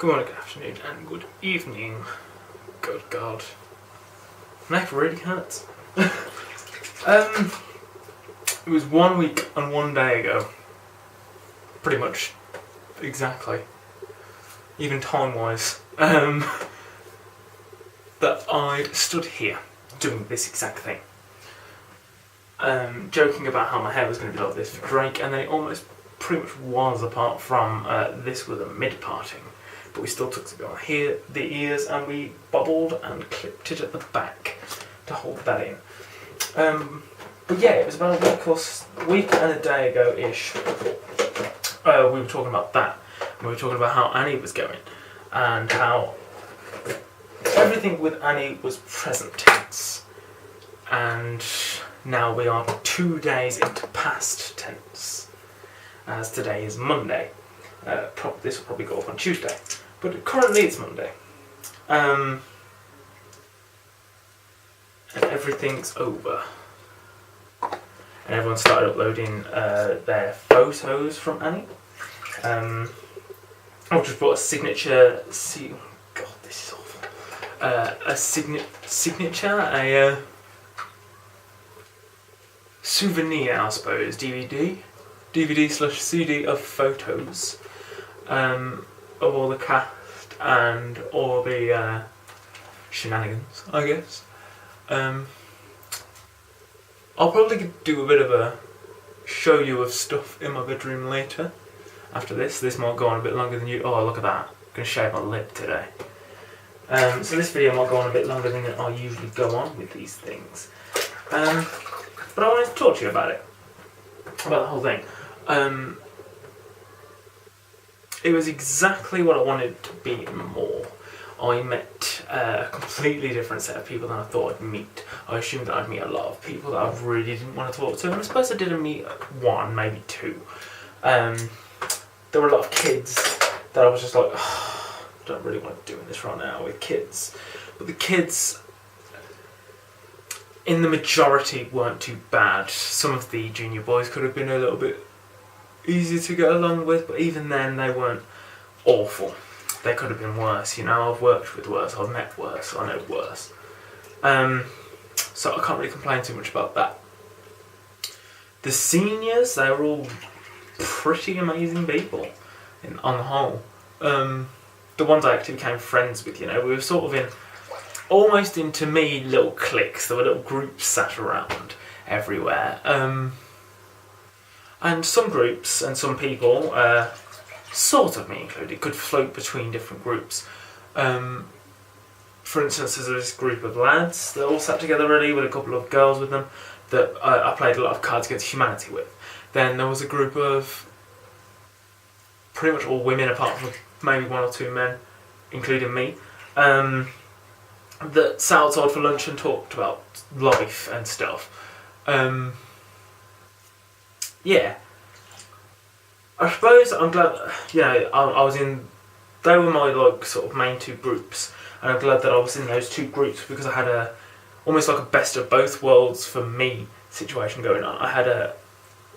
Good morning, good afternoon, and good evening. Good God. My neck really hurts. It was 1 week and 1 day ago. Pretty much. Exactly. Even time-wise. That I stood here doing this exact thing. Joking about how my hair was going to be like this for Drake, and then it almost pretty much was, apart from this was a mid-parting. But we still took the ears, and we bobbled and clipped it at the back to hold that in. But yeah, it was about a week and a day ago-ish. We were talking about that. We were talking about how Annie was going, and how everything with Annie was present tense. And now we are 2 days into past tense, as today is Monday. This will probably go up on Tuesday, but currently it's Monday. And everything's over. And everyone started uploading their photos from Annie. I just brought a signature. God, this is awful. A signature, a souvenir, I suppose, DVD/CD of photos of all the cast and all the shenanigans, I guess. I'll probably do a bit of a show you of stuff in my bedroom later. After this. This might go on a bit longer than you. Oh, look at that. I'm going to shave my lip today. So this video might go on a bit longer than I usually go on with these things. But I wanted to talk to you about it. About the whole thing. It was exactly what I wanted to be and more. I met a completely different set of people than I thought I'd meet. I assumed that I'd meet a lot of people that I really didn't want to talk to, and I suppose I didn't meet one, maybe two. There were a lot of kids that I was just like, oh, I don't really want to be doing this right now with kids. But the kids, in the majority, weren't too bad. Some of the junior boys could have been a little bit easier to get along with, but even then they weren't awful. They could have been worse, you know. I've worked with worse, I've met worse, I know worse. So I can't really complain too much about that. The seniors, they were all pretty amazing people, on the whole. The ones I actually became friends with, you know, we were sort of in, almost into me, little cliques. There were little groups sat around everywhere. And some groups and some people, sort of me included, could float between different groups. For instance, there's this group of lads that all sat together really with a couple of girls with them that I played a lot of Cards Against Humanity with. Then there was a group of pretty much all women apart from maybe 1 or 2 men, including me, that sat outside for lunch and talked about life and stuff. Yeah. I suppose I'm glad, you know, I was in, they were my sort of main 2 groups, and I'm glad that I was in those 2 groups because I had almost like a best of both worlds for me situation going on. I had a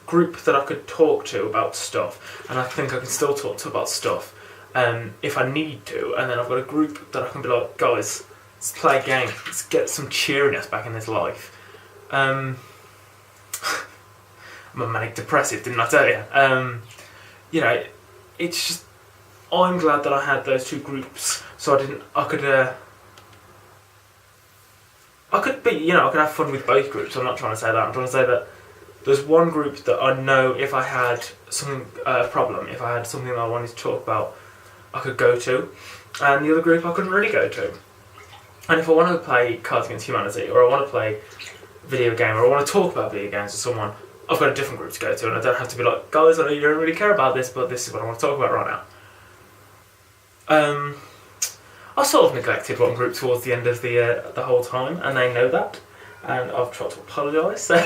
group that I could talk to about stuff, and I think I can still talk to about stuff if I need to, and then I've got a group that I can be like, guys, let's play a game, let's get some cheeriness back in this life. I'm a manic depressive, didn't I tell you? You know, it's just, I'm glad that I had those 2 groups, so I could be, you know, I could have fun with both groups. I'm not trying to say that. I'm trying to say that there's one group that I know if I had something, problem, if I had something that I wanted to talk about, I could go to, and the other group I couldn't really go to. And if I want to play Cards Against Humanity, or I want to play a video game, or I want to talk about video games with someone, I've got a different group to go to, and I don't have to be like, guys, I know you don't really care about this, but this is what I want to talk about right now. I sort of neglected one group towards the end of the whole time, and they know that, and I've tried to apologise. You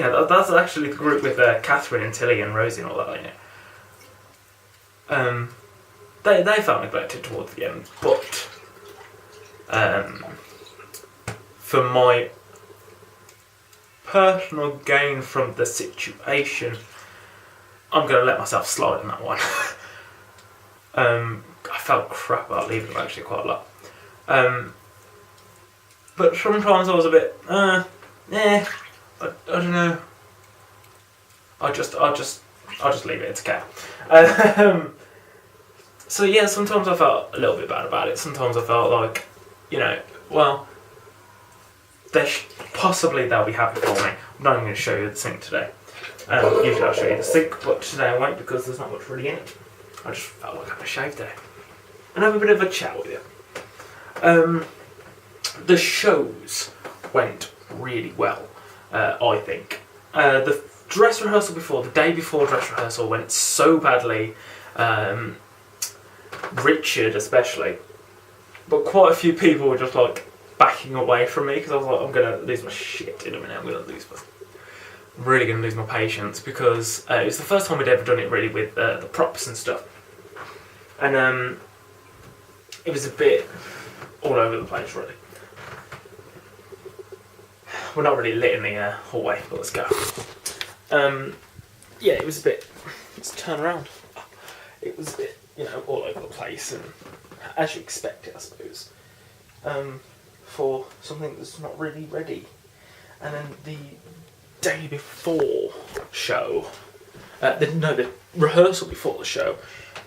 know, that's actually the group with Catherine and Tilly and Rosie and all that, you know. They felt neglected towards the end, but for my personal gain from the situation, I'm going to let myself slide on that one. I felt crap about leaving them actually quite a lot. But sometimes I was a bit, I don't know. I'll just leave it. It's okay. So yeah, sometimes I felt a little bit bad about it. Sometimes I felt like, well, possibly they'll be happy for me. I'm not even going to show you the sink today. Usually I'll show you the sink, but today I won't because there's not much really in it. I just felt like having a shave day and have a bit of a chat with you. The shows went really well, I think. The dress rehearsal the day before dress rehearsal went so badly. Richard especially, but quite a few people were just like backing away from me because I was like, I'm gonna lose my shit in a minute. I'm really gonna lose my patience because it was the first time we'd ever done it really with the props and stuff, and it was a bit all over the place really. We're not really lit in the hallway, but let's go. Yeah, it was a bit. Let's turn around. It was a bit, all over the place, and as you expect it, I suppose, for something that's not really ready. And then the day before show, the rehearsal before the show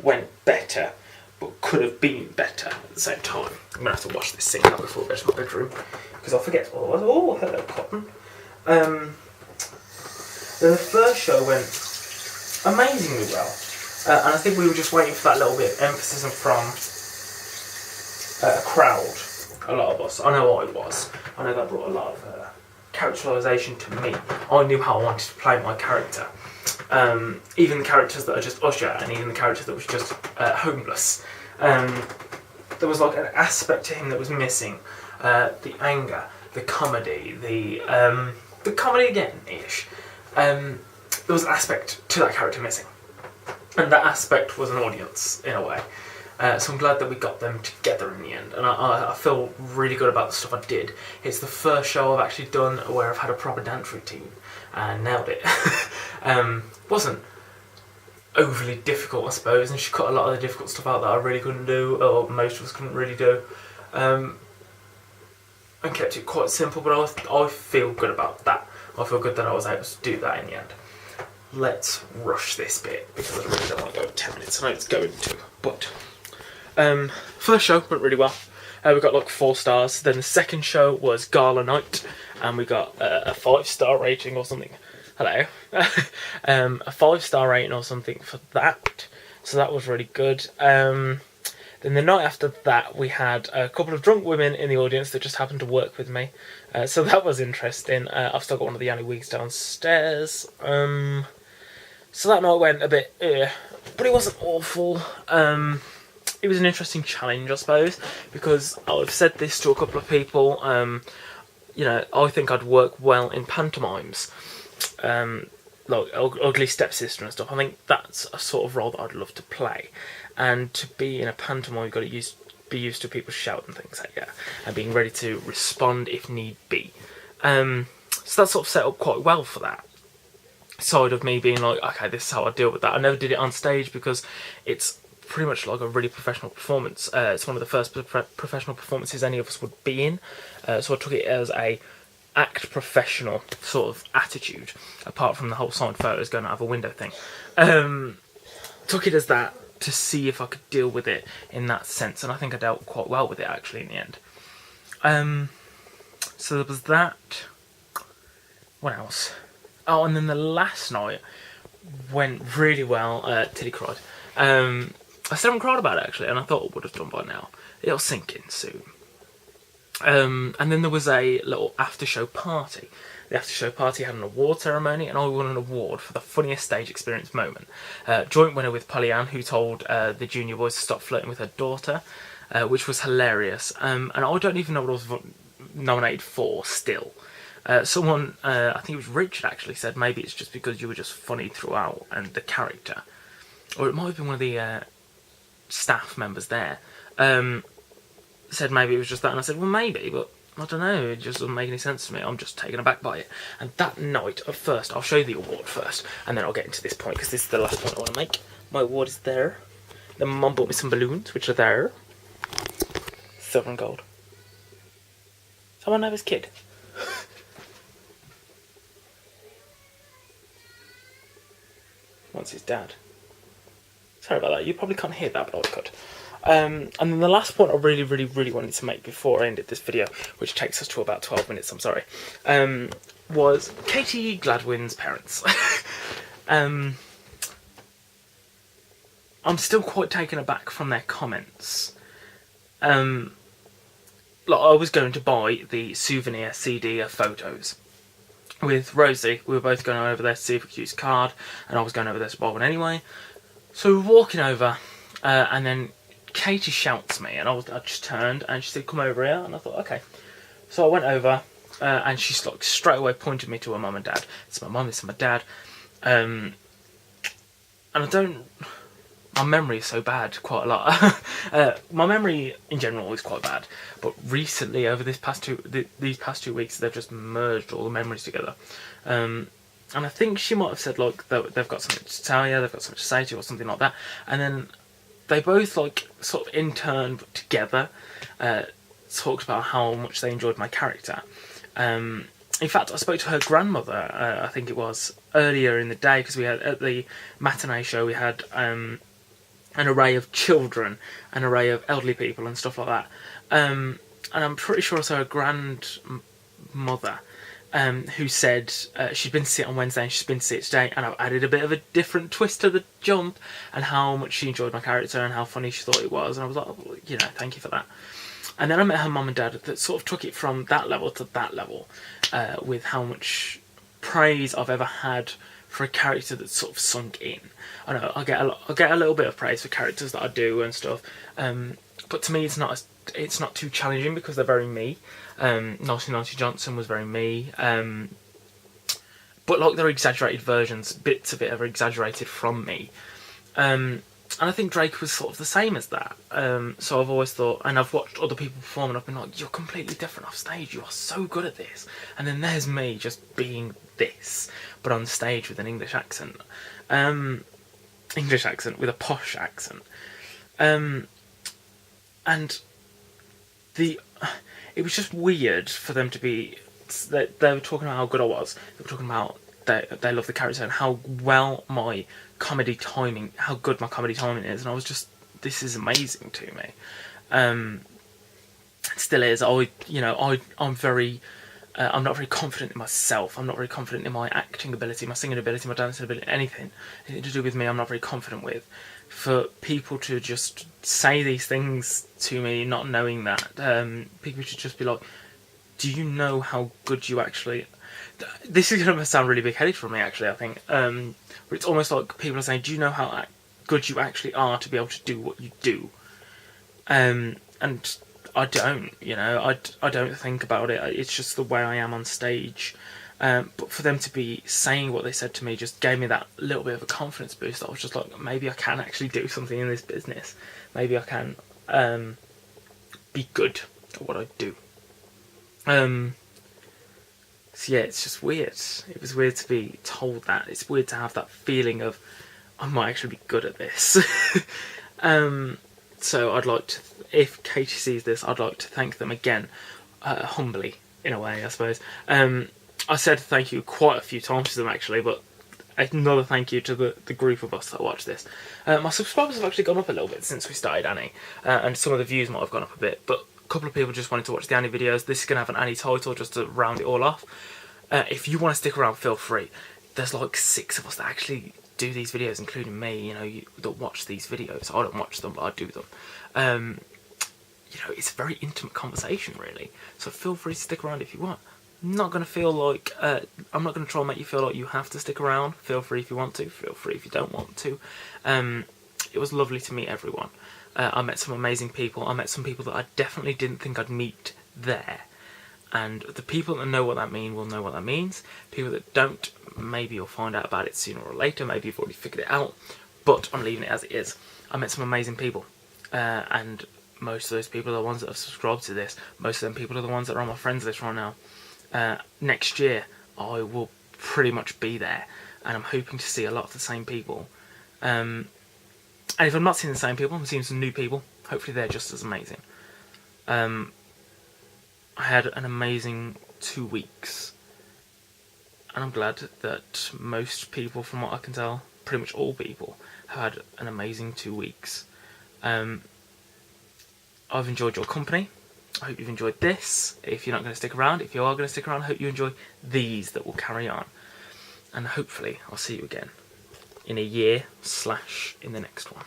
went better, but could have been better at the same time. I'm gonna have to wash this sink out before I go to my bedroom because I'll forget otherwise. Oh, hello, Cotton. Then the first show went amazingly well. And I think we were just waiting for that little bit of emphasis from a crowd, a lot of us. I know I was. I know that brought a lot of characterisation to me. I knew how I wanted to play my character. Even the characters that are just Usher, and even the character that was just homeless. There was like an aspect to him that was missing. The anger, the comedy, the comedy again-ish. There was an aspect to that character missing. And that aspect was an audience, in a way. So I'm glad that we got them together in the end. And I feel really good about the stuff I did. It's the first show I've actually done where I've had a proper dance routine. And nailed it. Wasn't overly difficult, I suppose. And she cut a lot of the difficult stuff out that I really couldn't do, or most of us couldn't really do. And kept it quite simple, but I feel good about that. I feel good that I was able to do that in the end. Let's rush this bit because I really don't want to go 10 minutes. I know it's going to, but first show went really well. We got like 4 stars. Then the second show was Gala Night, and we got a 5-star rating or something. Hello, a 5-star rating or something for that. So that was really good. Then the night after that, we had a couple of drunk women in the audience that just happened to work with me. So that was interesting. I've still got one of the Annie wigs downstairs. So that night went a bit, but it wasn't awful. It was an interesting challenge, I suppose, because I've said this to a couple of people. I think I'd work well in pantomimes, like Ugly Stepsister and stuff. I think that's a sort of role that I'd love to play. And to be in a pantomime, you've got to be used to people shouting and things like that, and being ready to respond if need be. So that sort of set up quite well for that side of me being like, okay, this is how I deal with that. I never did it on stage because it's pretty much like a really professional performance. It's one of the first professional performances any of us would be in. So I took it as a act professional sort of attitude, apart from the whole signed photos going out of a window thing. Took it as that to see if I could deal with it in that sense, and I think I dealt quite well with it actually in the end. So there was that. What else? Oh, and then the last night went really well. Tilly cried. I still haven't cried about it actually, and I thought I would have done by now. It'll sink in soon. And then there was a little after-show party. The after-show party had an award ceremony, and I won an award for the funniest stage experience moment. Joint winner with Pollyann, who told the junior boys to stop flirting with her daughter, which was hilarious. And I don't even know what I was nominated for still. Someone, I think it was Richard actually, said maybe it's just because you were just funny throughout and the character. Or it might have been one of the staff members there. Said maybe it was just that, and I said, well, maybe, but I don't know, it just doesn't make any sense to me. I'm just taken aback by it. And that night, at first, I'll show you the award first, and then I'll get into this point, because this is the last point I want to make. My award is there. Then my mum bought me some balloons, which are there. Silver and gold. Someone know his kid. Wants his dad. Sorry about that. You probably can't hear that, but I could. And then the last point I really wanted to make before I ended this video, which takes us to about 12 minutes, I'm sorry, was Katie Gladwin's parents. I'm still quite taken aback from their comments. Like, I was going to buy the souvenir CD of photos with Rosie. We were both going over there to see if we could use card, and I was going over there to buy one anyway. So we were walking over, and then Katie shouts me, and I just turned, and she said, "Come over here," and I thought, okay. So I went over, and she like straight away pointed me to her mum and dad. It's my mum, it's my dad, and my memory is so bad, quite a lot. My memory in general is quite bad, but recently, over these past 2 weeks, they've just merged all the memories together. And I think she might have said, like, they've got something to tell you, they've got something to say to you, or something like that. And then they both, like, sort of in turn together, talked about how much they enjoyed my character. In fact, I spoke to her grandmother, I think it was, earlier in the day, because we had, at the matinee show, we had an array of children, an array of elderly people and stuff like that. And I'm pretty sure it's her grandmother who said she'd been to see it on Wednesday and she's been to see it today, and I've added a bit of a different twist to the jump and how much she enjoyed my character and how funny she thought it was, and I was like, oh, you know, thank you for that. And then I met her mum and dad that sort of took it from that level to that level, with how much praise I've ever had for a character that's sort of sunk in. I know I get a little bit of praise for characters that I do and stuff, but to me it's not too challenging because they're very me. Naughty Johnson was very me, but like they're exaggerated versions. Bits of it are exaggerated from me. And I think Drake was sort of the same as that. So I've always thought, and I've watched other people perform and I've been like, you're completely different off stage, you are so good at this. And then there's me just being this, but on stage with an English accent. English accent with a posh accent. And it was just weird for them to be, they were talking about how good I was, they were talking about they love the character and how well my comedy timing, how good my comedy timing is, and I was just, this is amazing to me. It still is. I'm very, I'm not very confident in myself. I'm not very confident in my acting ability, my singing ability, my dancing ability, anything to do with me. I'm not very confident with. For people to just say these things to me, not knowing that, people should just be like, "Do you know how good you actually?" This is going to sound really big-headed for me, actually, I think. But it's almost like people are saying, do you know how good you actually are to be able to do what you do? And I don't, I don't think about it. It's just the way I am on stage. But for them to be saying what they said to me just gave me that little bit of a confidence boost. I was just like, maybe I can actually do something in this business. Maybe I can be good at what I do. So yeah, it's just weird. It was weird to be told that. It's weird to have that feeling of, I might actually be good at this. So I'd like to, if Katie sees this, I'd like to thank them again, humbly, in a way, I suppose. I said thank you quite a few times to them, actually, but another thank you to the group of us that watch this. My subscribers have actually gone up a little bit since we started Annie, and some of the views might have gone up a bit, but a couple of people just wanted to watch the Annie videos. This is going to have an Annie title just to round it all off. If you want to stick around, feel free. There's like 6 of us that actually do these videos, including me, that watch these videos. I don't watch them, but I do them. It's a very intimate conversation, really. So feel free to stick around if you want. I'm not going to feel like, I'm not going to try and make you feel like you have to stick around. Feel free if you want to, feel free if you don't want to. It was lovely to meet everyone. I met some amazing people. I met some people that I definitely didn't think I'd meet there. And the people that know what that means will know what that means. People that don't, maybe you'll find out about it sooner or later. Maybe you've already figured it out. But I'm leaving it as it is. I met some amazing people. And most of those people are the ones that have subscribed to this. Most of them people are the ones that are on my friends list right now. Next year, I will pretty much be there. And I'm hoping to see a lot of the same people. And if I'm not seeing the same people, I'm seeing some new people. Hopefully they're just as amazing. I had an amazing 2 weeks. And I'm glad that most people, from what I can tell, pretty much all people, have had an amazing 2 weeks. I've enjoyed your company. I hope you've enjoyed this. If you're not going to stick around, if you are going to stick around, I hope you enjoy these that will carry on. And hopefully I'll see you again in a year / in the next one.